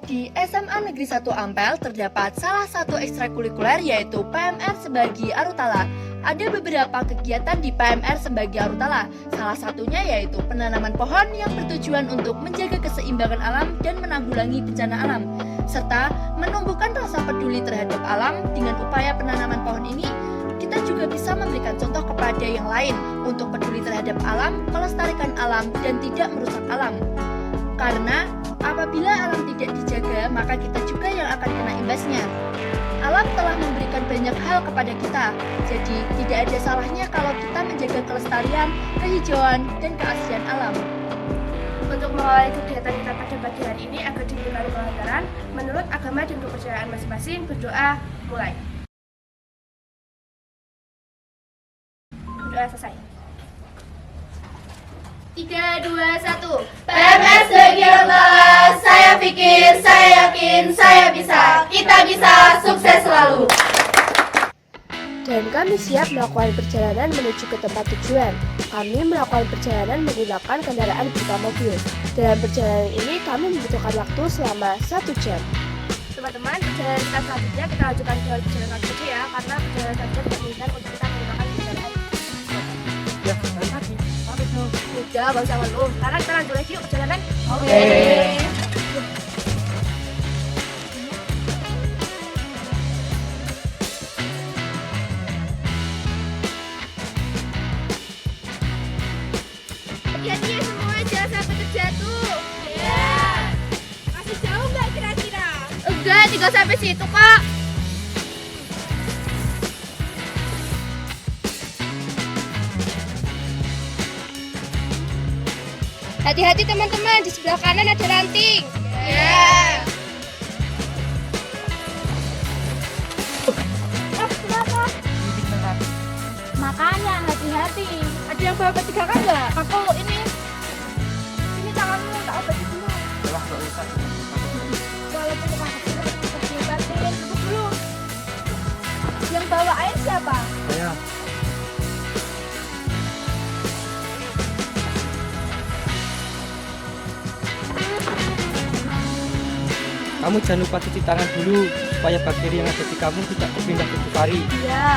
Di SMA Negeri 1 Ampel terdapat salah satu ekstrakurikuler yaitu PMR Sembagi Arutala. Ada beberapa kegiatan di PMR Sembagi Arutala, salah satunya yaitu penanaman pohon yang bertujuan untuk menjaga keseimbangan alam dan menanggulangi bencana alam, serta menumbuhkan rasa peduli terhadap alam. Dengan upaya penanaman pohon ini, kita juga bisa memberikan contoh kepada yang lain untuk peduli terhadap alam, melestarikan alam, dan tidak merusak alam. Karena apabila alam tidak dijaga, maka kita juga yang akan kena imbasnya. Alam telah memberikan banyak hal kepada kita, jadi tidak ada salahnya kalau kita menjaga kelestarian, kehijauan, dan keaslian alam. Untuk mengawali kegiatan kita pada pagi hari ini agar dihindari pelanggaran, menurut agama dan kepercayaan masing-masing, berdoa mulai. Berdoa selesai. 3, 2, 1. PMS Sembagi Arutala, saya pikir, saya yakin, saya bisa. Kita bisa, sukses selalu. Dan kami siap melakukan perjalanan menuju ke tempat tujuan. Kami melakukan perjalanan menggunakan kendaraan berupa mobil. Dalam perjalanan ini kami membutuhkan waktu selama 1 jam. Teman-teman, perjalanan kita selanjutnya kita lanjutkan ke perjalanan kaki ya, karena perjalanan selanjutnya tidak memungkinkan untuk kita menggunakan kendaraan. Ya, jalan kaki. Udah, gak usah ngeluh. Sekarang kita lanjut lagi yuk perjalanan. Oke. Hati-hati ya semua, jangan sampai terjatuh. Ya. Masih jauh nggak kira-kira? Enggak, tinggal sampai situ kok. Hati-hati teman-teman, di sebelah kanan ada ranting. Ya. Kenapa? Makanya hati-hati. Ada yang bawa P3K enggak? Aku ini tanganmu tak obati dulu. Wah, nggak usah. Walaupun kaki tetap diobatin. Duduk dulu. Yang bawa air siapa? Saya. Kamu jangan lupa cuci tangan dulu supaya bakteri yang ada di kamu tidak berpindah ke pari. Iya.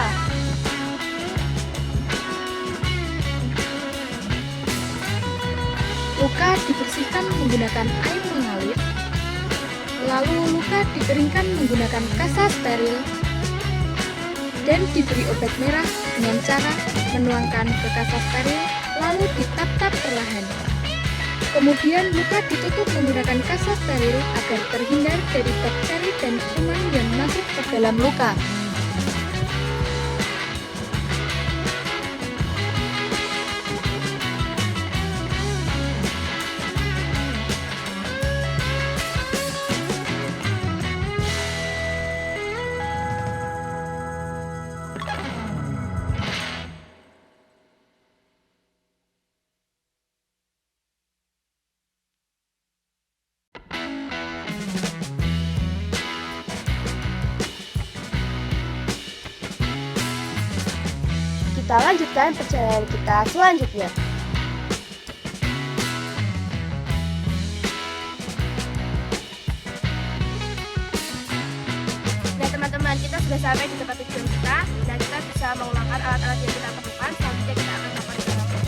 Luka dibersihkan menggunakan air mengalir, lalu luka dikeringkan menggunakan kasa steril, dan diberi obat merah dengan cara menuangkan ke kasa steril, lalu ditap-tap perlahan. Kemudian luka ditutup menggunakan kasa steril agar terhindar dari bakteri dan kuman yang masuk ke dalam luka. Kita lanjutkan perjalanan kita selanjutnya. Nah teman-teman, kita sudah sampai di tempat tujuan kita dan kita bisa menggunakan alat-alat yang kita perlukan. Selanjutnya kita akan melakukan perjalanan.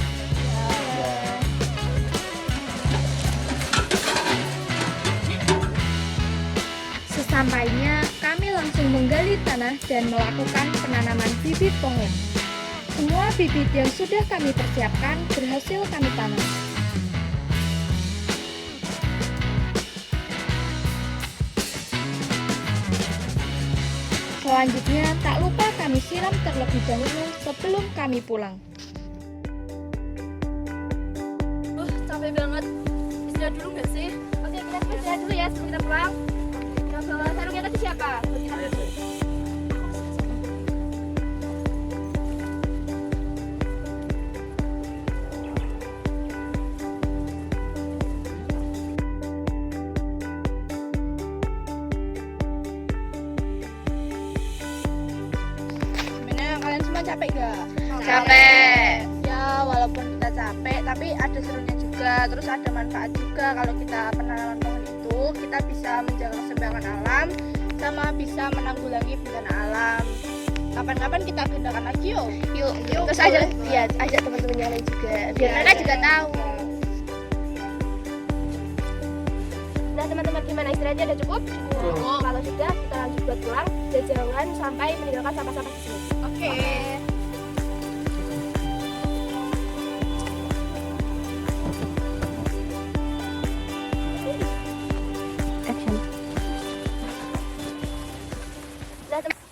Sesampainya, kami langsung menggali tanah dan melakukan penanaman bibit pohon. Semua bibit yang sudah kami persiapkan berhasil kami tanam. Selanjutnya, tak lupa kami siram terlebih dahulu sebelum kami pulang. Capek banget. Istirahat dulu nggak sih? Oke, kita istirahat dulu ya sebelum kita pulang. Yang bawa sarungnya tadi siapa? Kita dulu. Gimana, kalian semua capek nggak? Capek. Ya, walaupun kita capek, tapi ada serunya juga. Terus ada manfaat juga kalau kita penanaman pohon itu. kita bisa menjaga keseimbangan alam sama bisa menanggulangi bencana alam. Kapan-kapan kita adakan lagi yuk. Yuk. Terus Ajak teman-teman yang lain juga. biar mereka juga tahu. Nah teman-teman, gimana istirahatnya udah cukup? Cukup. Kalau sudah, kita lanjut buat pulang dan jangan sampai meninggalkan sampah-sampah di sini. Oke. Nah, tem-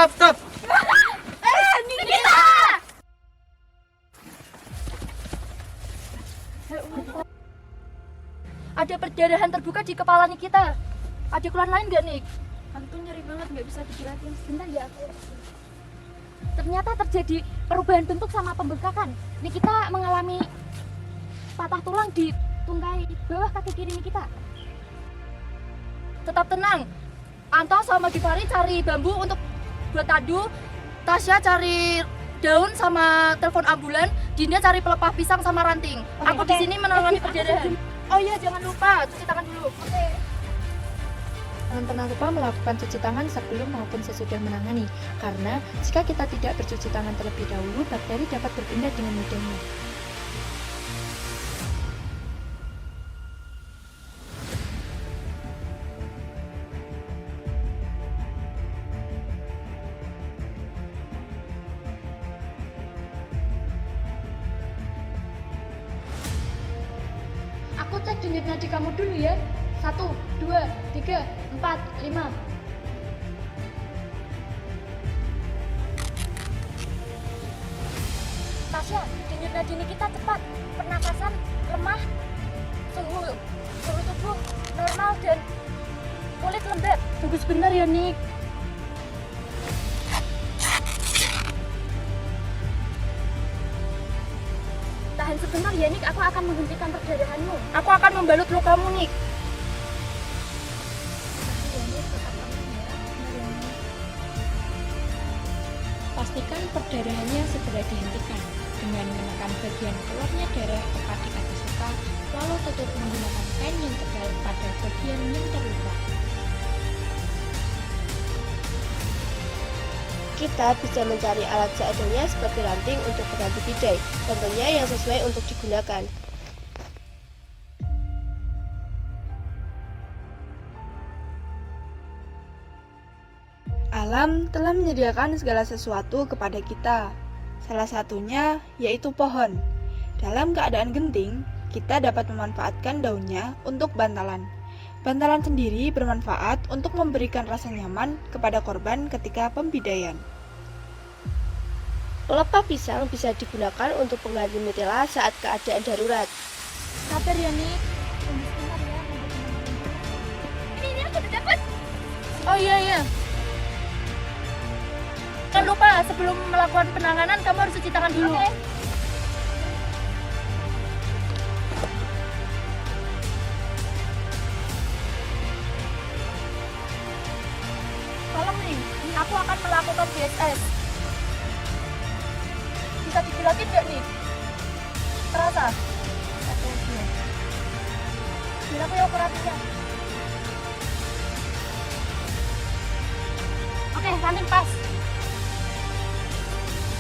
Stop. Ada perdarahan terbuka di kepala Nikita. Ada keluhan lain gak, Nik? Aku nyeri banget, gak bisa digerakin. Sebentar ya, aku. Ternyata terjadi perubahan bentuk sama pembengkakan. Nikita mengalami patah tulang di tungkai bawah kaki kiri Nikita. Tetap tenang. Anto sama Givari cari bambu untuk buat tadu. Tasya cari daun sama telepon ambulan. Dinda cari pelepah pisang sama ranting. Aku di sini menangani perdarahan. Oh iya, jangan lupa cuci tangan dulu. Oke. Jangan pernah lupa melakukan cuci tangan sebelum maupun sesudah menangani, karena jika kita tidak bercuci tangan terlebih dahulu, bakteri dapat berpindah dengan mudahnya. Aku cek denyut nadi kamu dulu ya. 1, 2, 3, 4, 5. Tasya, denyut nadi Nikita cepat. Pernapasan lemah. Suhu tubuh normal dan kulit lembab. Tunggu sebentar ya, Nik. Tahan sebentar ya, Nik. Aku akan menghentikan perdarahanmu. Aku akan membalut lukamu, Nik. Pastikan perdarahannya segera dihentikan dengan menekan bagian keluarnya darah tepat di atas luka, lalu tutup menggunakan kain yang tebal pada bagian yang terluka. Kita bisa mencari alat seadanya seperti ranting untuk pengganti bidai, tentunya yang sesuai untuk digunakan. Alam telah menyediakan segala sesuatu kepada kita. Salah satunya yaitu pohon. Dalam keadaan genting, kita dapat memanfaatkan daunnya untuk bantalan. Bantalan sendiri bermanfaat untuk memberikan rasa nyaman kepada korban ketika pembidaian. Pelepah pisang bisa digunakan untuk pengganti mutiara saat keadaan darurat. Sabar ya, Nik. Tunggu sebentar ya. Ini aku udah dapat. Oh iya. Jangan lupa sebelum melakukan penanganan kamu harus cuci tangan dulu. Oke. Tolong nih, ini aku akan melakukan BSS. Bisa digerakin nggak nih? Terasa? Biar aku yang operasinya. Oke, ranting pas.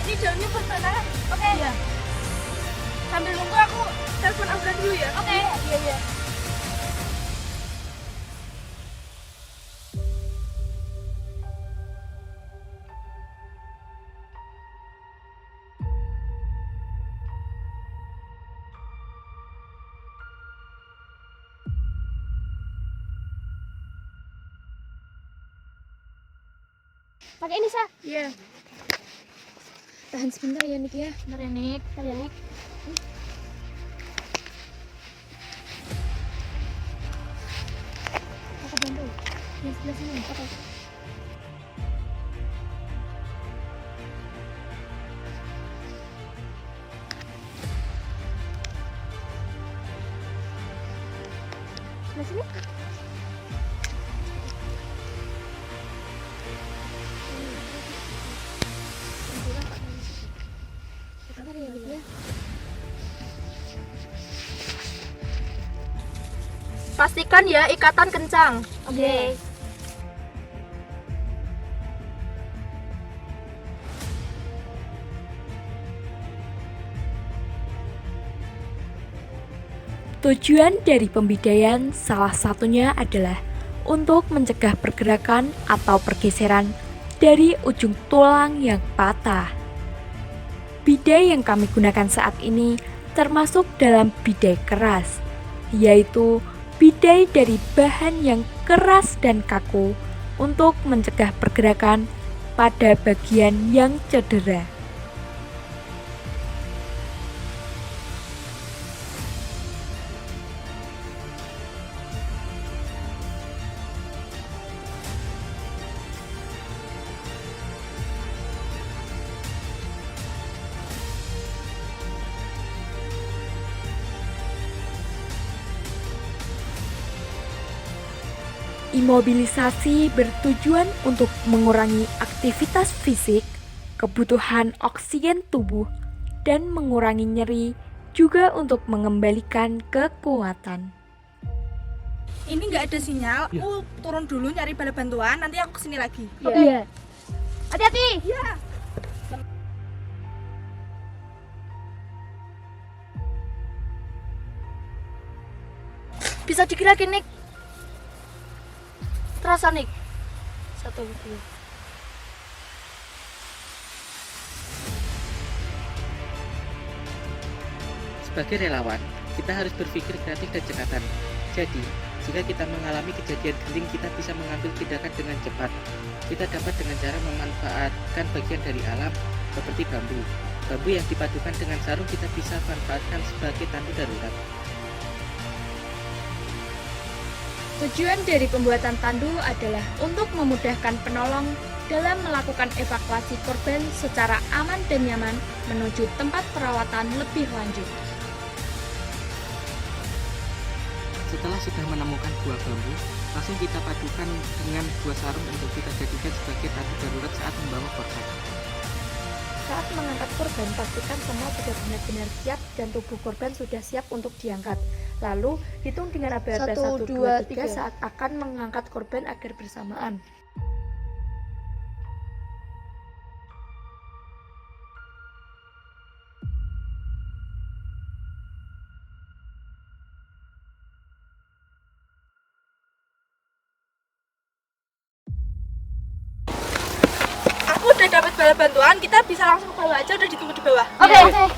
Ini daunnya buat mana? Oke. Iya. Sambil nunggu aku telepon ambulan dulu ya. Oke. Iya. Pakai ini, Sa. Iya. Tahan sebentar ya, Nik ya. Bentar ya, Nik. Aku bantu. Di sebelah sini. Oke. Sebelah sini. Bentar ya, Nik ya. Pastikan ya ikatan kencang. Oke. Tujuan dari pembidaian salah satunya adalah untuk mencegah pergerakan atau pergeseran dari ujung tulang yang patah. Bidai yang kami gunakan saat ini termasuk dalam bidai keras, yaitu bidai dari bahan yang keras dan kaku untuk mencegah pergerakan pada bagian yang cedera. Imobilisasi bertujuan untuk mengurangi aktivitas fisik, kebutuhan oksigen tubuh, dan mengurangi nyeri, juga untuk mengembalikan kekuatan. Ini nggak ada sinyal, Ya. aku turun dulu nyari bala bantuan, nanti aku kesini lagi. Iya. Hati-hati. Bisa digerakin, Nik. Terasa, Nik. 1, 2. Sebagai relawan, kita harus berpikir kreatif dan cekatan. Jadi, jika kita mengalami kejadian genting, kita bisa mengambil tindakan dengan cepat. Kita dapat dengan cara memanfaatkan bagian dari alam seperti bambu. Bambu yang dipadukan dengan sarung kita bisa manfaatkan sebagai tandu darurat. Tujuan dari pembuatan tandu adalah untuk memudahkan penolong dalam melakukan evakuasi korban secara aman dan nyaman menuju tempat perawatan lebih lanjut. Setelah sudah menemukan buah bambu, langsung kita padukan dengan buah sarung untuk kita jadikan sebagai tandu darurat saat membawa korban. Saat mengangkat korban, pastikan semua sudah benar-benar siap dan tubuh korban sudah siap untuk diangkat. Lalu, hitung dengan aba-aba 1, 1, 2, 3 3 saat akan mengangkat korban agar bersamaan. Aku udah dapat bala bantuan, kita bisa langsung bawa aja, udah ditunggu di bawah. Oke.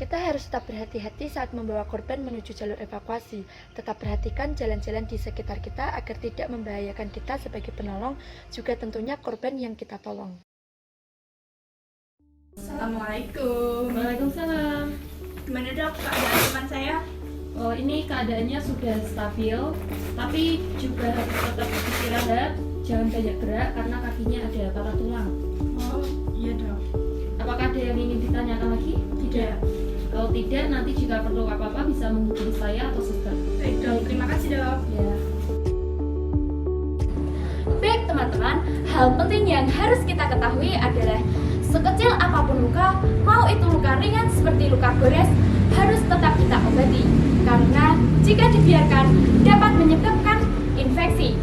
Kita harus tetap berhati-hati saat membawa korban menuju jalur evakuasi. Tetap perhatikan jalan-jalan di sekitar kita agar tidak membahayakan kita sebagai penolong, juga tentunya korban yang kita tolong. Assalamualaikum. Waalaikumsalam. Gimana dok keadaan teman saya? Oh, ini keadaannya sudah stabil, tapi juga harus tetap istirahat, jangan banyak gerak karena kakinya ada patah tulang. Oh iya dok. Apakah ada yang ingin ditanyakan lagi? Tidak. Kalau tidak, nanti jika perlu apa-apa bisa menghubungi saya atau suster. Baik dok, terima kasih dok. Ya. Baik teman-teman, hal penting yang harus kita ketahui adalah sekecil apapun luka, mau itu luka ringan seperti luka gores, harus tetap kita obati. Karena jika dibiarkan dapat menyebabkan infeksi.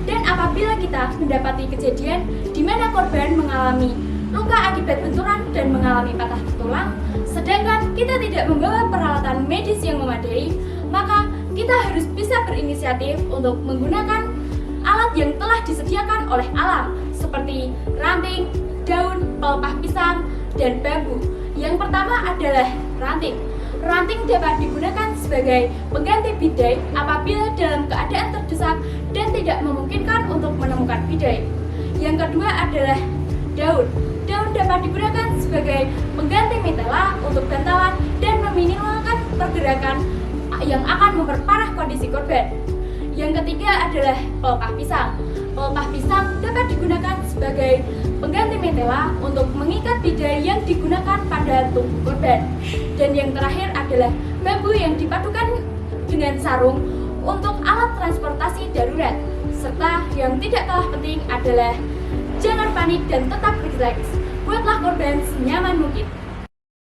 Dan apabila kita mendapati kejadian di mana korban mengalami luka akibat benturan dan mengalami patah tulang, sedangkan kita tidak membawa peralatan medis yang memadai, maka kita harus bisa berinisiatif untuk menggunakan alat yang telah disediakan oleh alam, seperti ranting, daun, pelepah pisang, dan bambu. Yang pertama adalah ranting. Ranting dapat digunakan sebagai pengganti bidai apabila dalam keadaan terdesak dan tidak memungkinkan untuk menemukan bidai. Yang kedua adalah daun. Daun dapat digunakan sebagai pengganti mitela untuk bantalan dan meminimalkan pergerakan yang akan memperparah kondisi korban. Yang ketiga adalah pelepah pisang. Pelepah pisang dapat digunakan sebagai pengganti mitela untuk mengikat bidai yang digunakan pada tubuh korban. Dan yang terakhir adalah bambu yang dipadukan dengan sarung untuk alat transportasi darurat. Serta yang tidak kalah penting adalah jangan panik dan tetap rileks. Buatlah korban senyaman mungkin.